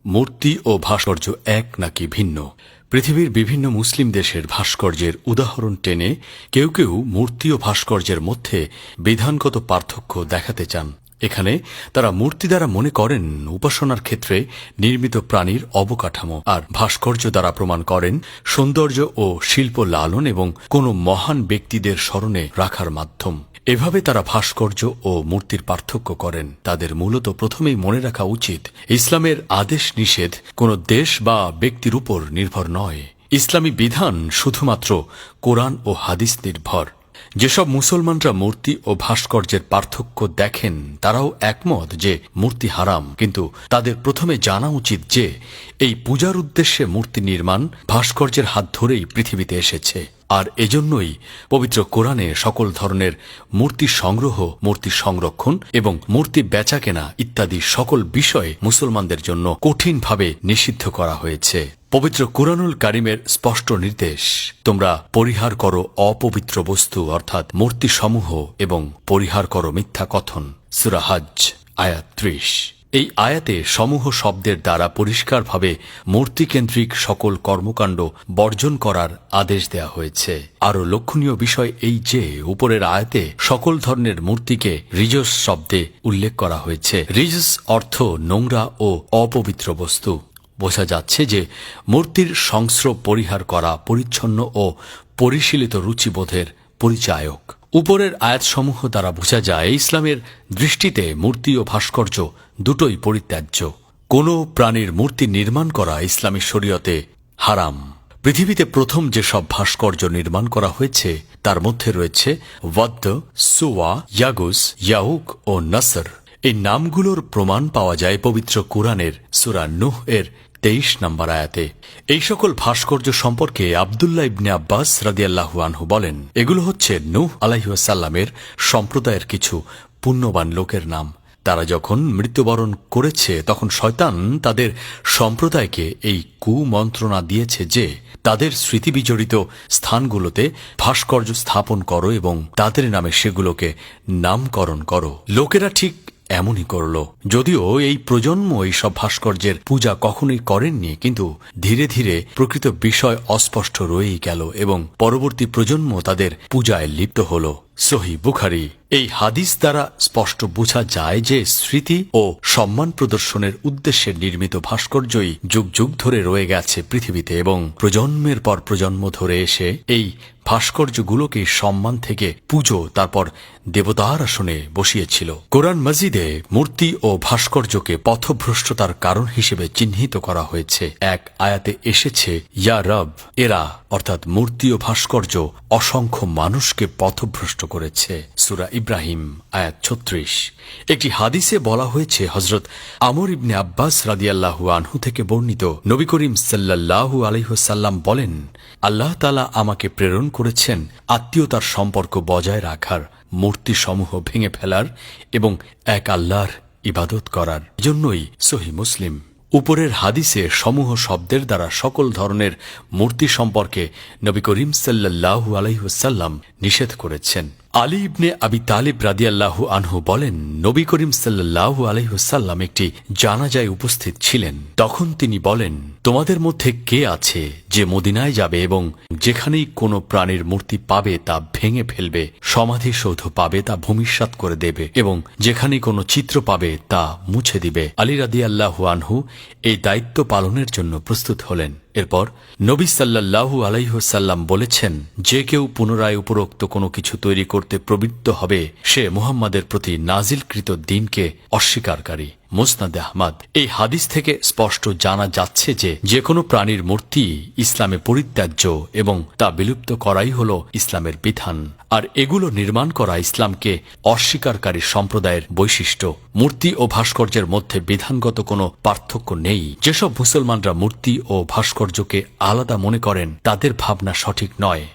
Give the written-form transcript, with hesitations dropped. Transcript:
মূর্তি ও ভাস্কর্য এক নাকি ভিন্ন? পৃথিবীর বিভিন্ন মুসলিম দেশের ভাস্কর্যের উদাহরণ টেনে কেউ কেউ মূর্তি ও ভাস্কর্যের মধ্যে বিধানগত পার্থক্য দেখাতে চান। এখানে তারা মূর্তি দ্বারা মনে করেন উপাসনার ক্ষেত্রে নির্মিত প্রাণীর অবকাঠামো, আর ভাস্কর্য দ্বারা প্রমাণ করেন সৌন্দর্য ও শিল্প লালন এবং কোনো মহান ব্যক্তিদের স্মরণে রাখার মাধ্যম। এভাবে তারা ভাস্কর্য ও মূর্তির পার্থক্য করেন। তাদের মূলত প্রথমেই মনে রাখা উচিত, ইসলামের আদেশ নিষেধ কোনো দেশ বা ব্যক্তির উপর নির্ভর নয়। ইসলামী বিধান শুধুমাত্র কোরআন ও হাদিস নির্ভর। যেসব মুসলমানরা মূর্তি ও ভাস্কর্যের পার্থক্য দেখেন তারাও একমত যে মূর্তি হারাম, কিন্তু তাদের প্রথমে জানা উচিত যে এই পূজার উদ্দেশ্যে মূর্তি নির্মাণ ভাস্কর্যের হাত ধরেই পৃথিবীতে এসেছে। আর এজন্যই পবিত্র কোরআনে সকল ধরনের মূর্তি সংগ্রহ, মূর্তি সংরক্ষণ এবং মূর্তি বেচাকেনা ইত্যাদি সকল বিষয়ে মুসলমানদের জন্য কঠিনভাবে নিষিদ্ধ করা হয়েছে। পবিত্র কুরআনুল কারীমের স্পষ্ট নির্দেশ, তোমরা পরিহার করো অপবিত্র বস্তু অর্থাৎ মূর্তিসমূহ এবং পরিহার করো মিথ্যা কথন। সূরা হজ আয়াত ৩০। এই আয়াতে সমূহ শব্দের দ্বারা পরিষ্কারভাবে মূর্তিকেন্দ্রিক সকল কর্মকাণ্ড বর্জন করার আদেশ দেয়া হয়েছে। আরও লক্ষণীয় বিষয় এই যে উপরের আয়াতে সকল ধরনের মূর্তিকে রিজস শব্দে উল্লেখ করা হয়েছে। রিজস অর্থ নোংরা ও অপবিত্র বস্তু। বোঝা যাচ্ছে যে মূর্তির সংস্রব পরিহার করা পরিচ্ছন্ন ও পরিশীলিত রুচিবোধের পরিচায়ক। উপরের আয়াতসমূহ দ্বারা বোঝা যায় ইসলামের দৃষ্টিতে মূর্তি ও ভাস্কর্য দুটোই পরিত্যাজ্য। কোনো প্রাণীর মূর্তি নির্মাণ করা ইসলামী শরীয়তে হারাম। পৃথিবীতে প্রথম যেসব ভাস্কর্য নির্মাণ করা হয়েছে তার মধ্যে রয়েছে ওয়াদ্দ, সুওয়া, ইয়াগুস, ইয়াউক ও নাসর। এই নামগুলোর প্রমাণ পাওয়া যায় পবিত্র কুরআনের সূরা নূহ এর ২৩ নম্বর আয়াতে। এই সকল ভাস্কর্য সম্পর্কে আব্দুল্লাহ ইবনে আব্বাস রাদিয়াল্লাহু আনহু বলেন, এগুলো হচ্ছে নূহ আলাইহিস সালামের সম্প্রদায়ের কিছু পুণ্যবান লোকের নাম। তারা যখন মৃত্যুবরণ করেছে তখন শয়তান তাদের সম্প্রদায়কে এই কুমন্ত্রণা দিয়েছে যে তাদের স্মৃতিবিজড়িত স্থানগুলোতে ভাস্কর্য স্থাপন করো এবং তাদের নামে সেগুলোকে নামকরণ করো। লোকেরা ঠিক এমনই করল। যদিও এই প্রজন্ম এইসব ভাস্কর্যের পূজা কখনোই করেননি, কিন্তু ধীরে ধীরে প্রকৃত বিষয় অস্পষ্ট রয়েই গেল এবং পরবর্তী প্রজন্ম তাদের পূজায় লিপ্ত হল। সহিহ বুখারী। এই হাদিস দ্বারা স্পষ্ট বোঝা যায় যে স্মৃতি ও সম্মান প্রদর্শনের উদ্দেশ্যে নির্মিত ভাস্কর্যই যুগ যুগ ধরে রয়ে গেছে পৃথিবীতে এবং প্রজন্মের পর প্রজন্ম ধরে এসে এই ভাস্কর্যগুলোকে সম্মান থেকে পুজো, তারপর দেবতার আসনে বসিয়েছিল। কোরআন মাজিদে মূর্তি ও ভাস্কর্যকে পথভ্রষ্টতার কারণ হিসেবে চিহ্নিত করা হয়েছে। এক আয়াতে এসেছে, ইয়া রব, এরা অর্থাৎ মূর্তি ও ভাস্কর্য অসংখ্য মানুষকে পথভ্রষ্ট করেছে। সূরা ইব্রাহিম আয়াত ৩৬। একটি হাদিসে বলা হয়েছে, হযরত আমর ইবনে আব্বাস রাদিয়াল্লাহু আনহু থেকে বর্ণিত, নবী করিম সাল্লাল্লাহু আলাইহি ওয়াসাল্লাম বলেন, আল্লাহ তাআলা আমাকে প্রেরণ করেছেন আত্মীয়তার সম্পর্ক বজায় রাখার, মূর্তি সমূহ ভেঙে ফেলার এবং এক আল্লাহর ইবাদত করার জন্যই। সহিহ মুসলিম। উপরের হাদিসে সমূহ শব্দের দ্বারা সকল ধরনের মূর্তি সম্পর্কে নবী করিম সাল্লাল্লাহু আলাইহি ওয়াসাল্লাম নিষেধ করেছেন। আলী ইবনে আবি তালিব রাদিয়াল্লাহু আনহু বলেন, নবী করিম সাল্লাল্লাহু আলাইহি ওয়াসাল্লাম একটি জানাজায় উপস্থিত ছিলেন। তখন তিনি বলেন, তোমাদের মধ্যে কে আছে যে মদিনায় যাবে এবং যেখানেই কোনো প্রাণীর মূর্তি পাবে তা ভেঙে ফেলবে, সমাধিসৌধ পাবে তা ভূমিসাৎ করে দেবে এবং যেখানেই কোনো চিত্র পাবে তা মুছে দিবে। আলী রাদিয়াল্লাহু আনহু এই দায়িত্ব পালনের জন্য প্রস্তুত হলেন। এরপর নবী সাল্লাল্লাহু আলাইহি ওয়াসাল্লাম বলেছেন, যে কেউ পুনরায় উপরোক্ত কোনো কিছু তৈরি করতে প্রবৃত্ত হবে সে মুহাম্মাদের প্রতি নাজিলকৃত দ্বীনকে অস্বীকারী। মুসনাদে আহমদ। এই হাদিস থেকে স্পষ্ট জানা যাচ্ছে যে যে কোনো প্রাণীর মূর্তি ইসলামে পরিত্যাজ্য এবং তা বিলুপ্ত করাই হল ইসলামের বিধান, আর এগুলো নির্মাণ করা ইসলামকে অস্বীকারী সম্প্রদায়ের বৈশিষ্ট্য। মূর্তি ও ভাস্কর্যের মধ্যে বিধানগত কোনো পার্থক্য নেই। যেসব মুসলমানরা মূর্তি ও ভাস্কর্যকে আলাদা মনে করেন তাদের ভাবনা সঠিক নয়।